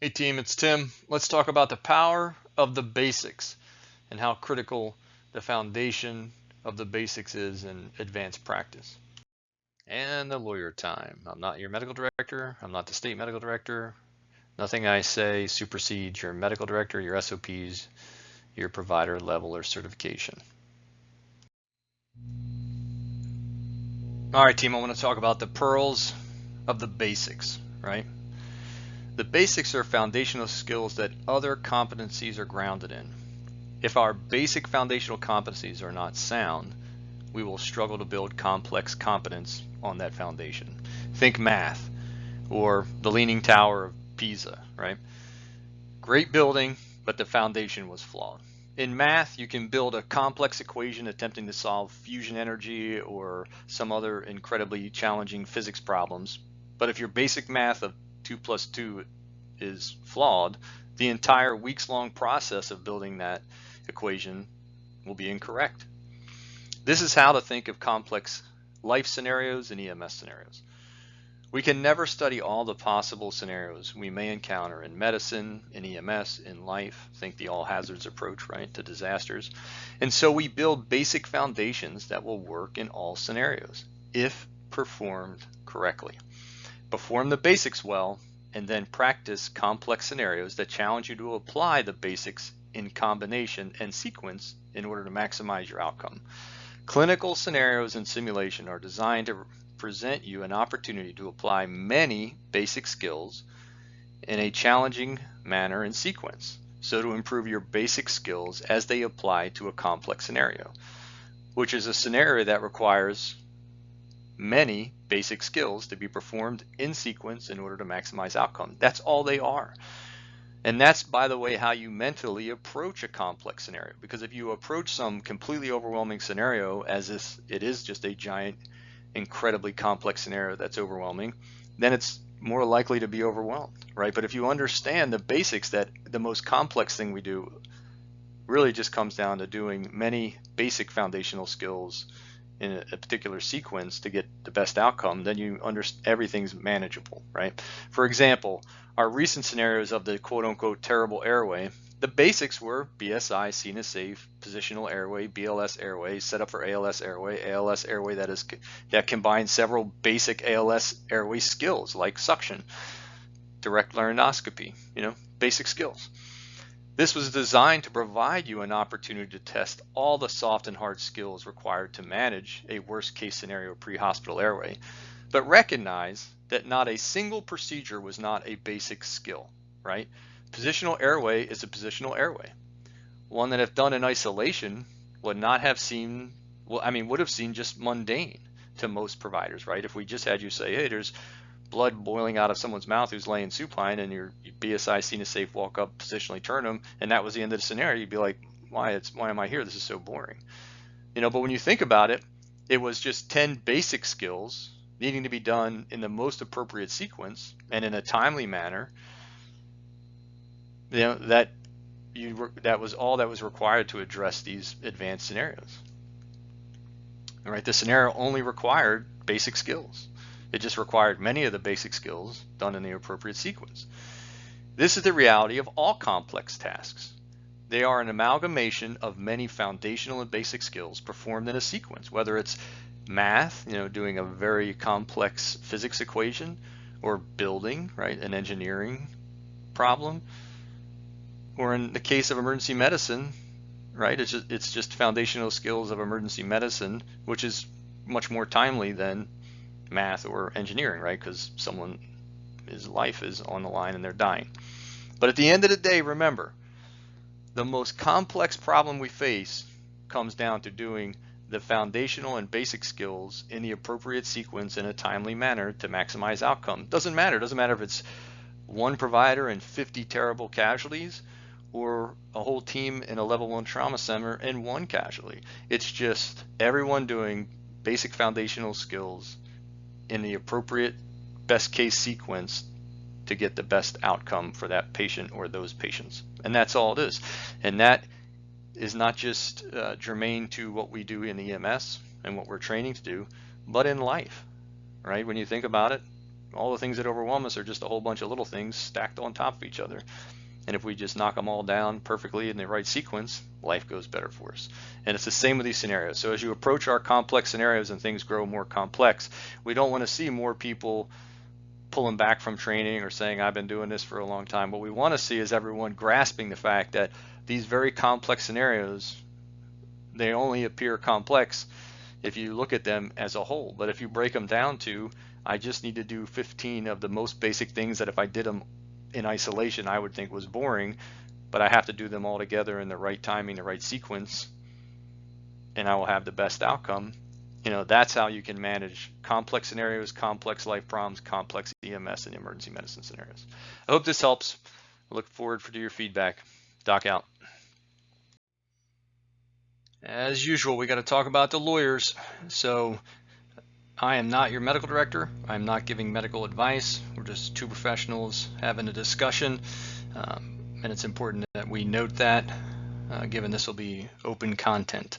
Hey team, it's Tim. Let's talk about the power of the basics and how critical the foundation of the basics is in advanced practice. And the lawyer time. I'm not your medical director. I'm not the state medical director. Nothing I say supersedes your medical director, your SOPs, your provider level or certification. All right, team, I want to talk about the pearls of the basics, right? The basics are foundational skills that other competencies are grounded in. If our basic foundational competencies are not sound, we will struggle to build complex competence on that foundation. Think math or the Leaning Tower of Pisa, right? Great building, but the foundation was flawed. In math, you can build a complex equation attempting to solve fusion energy or some other incredibly challenging physics problems. But if your basic math of 2 plus 2 is flawed, the entire weeks-long process of building that equation will be incorrect. This is how to think of complex life scenarios and EMS scenarios. We can never study all the possible scenarios we may encounter in medicine, in EMS, in life. Think the all hazards approach, right, to disasters. And so we build basic foundations that will work in all scenarios if performed correctly. Perform the basics well and then practice complex scenarios that challenge you to apply the basics in combination and sequence in order to maximize your outcome. Clinical scenarios and simulation are designed to present you an opportunity to apply many basic skills in a challenging manner in sequence, so to improve your basic skills as they apply to a complex scenario, which is a scenario that requires many basic skills to be performed in sequence in order to maximize outcome. That's all they are. And that's, by the way, how you mentally approach a complex scenario. Because if you approach some completely overwhelming scenario as if it is just a giant, incredibly complex scenario that's overwhelming, then it's more likely to be overwhelmed, right? But if you understand the basics, that the most complex thing we do really just comes down to doing many basic foundational skills in a particular sequence to get the best outcome, then you understand everything's manageable, right? For example, our recent scenarios of the quote unquote terrible airway, the basics were BSI, CNA safe, positional airway, BLS airway, set up for ALS airway that combines several basic ALS airway skills like suction, direct laryngoscopy, basic skills. This was designed to provide you an opportunity to test all the soft and hard skills required to manage a worst case scenario pre-hospital airway, but recognize that not a single procedure was not a basic skill, right? Positional airway is a positional airway. One that if done in isolation would not have seemed, would have seemed just mundane to most providers, right? If we just had you say, hey, there's blood boiling out of someone's mouth who's laying supine, and your BSI CNA safe walk up, positionally turn them, and that was the end of the scenario, you'd be like, why am I here? This is so boring. But when you think about it, it was just 10 basic skills needing to be done in the most appropriate sequence and in a timely manner. That was all that was required to address these advanced scenarios. All right, the scenario only required basic skills. It just required many of the basic skills done in the appropriate sequence. This is the reality of all complex tasks. They are an amalgamation of many foundational and basic skills performed in a sequence, whether it's math, doing a very complex physics equation, or building, right, an engineering problem, or in the case of emergency medicine, right, it's just foundational skills of emergency medicine, which is much more timely than math or engineering, right? Because his life is on the line and they're dying. But at the end of the day, remember, the most complex problem we face comes down to doing the foundational and basic skills in the appropriate sequence in a timely manner to maximize outcome. Doesn't matter if it's one provider and 50 terrible casualties, or a whole team in a level 1 trauma center and 1 casualty. It's just everyone doing basic foundational skills in the appropriate best case sequence to get the best outcome for that patient or those patients. And that's all it is. And that is not just germane to what we do in EMS and what we're training to do, but in life, right? When you think about it, all the things that overwhelm us are just a whole bunch of little things stacked on top of each other. And if we just knock them all down perfectly in the right sequence, life goes better for us. And it's the same with these scenarios. So as you approach our complex scenarios and things grow more complex, we don't want to see more people pulling back from training or saying, I've been doing this for a long time. What we want to see is everyone grasping the fact that these very complex scenarios, they only appear complex if you look at them as a whole. But if you break them down to, I just need to do 15 of the most basic things that if I did them in isolation I would think was boring, but I have to do them all together in the right timing, the right sequence, and I will have the best outcome. That's how you can manage complex scenarios, complex life problems, complex EMS and emergency medicine scenarios. I hope this helps. I look forward to your feedback. Doc out. As usual, we got to talk about the lawyers. So I am not your medical director. I'm not giving medical advice. We're just two professionals having a discussion. And it's important that we note that, given this will be open content.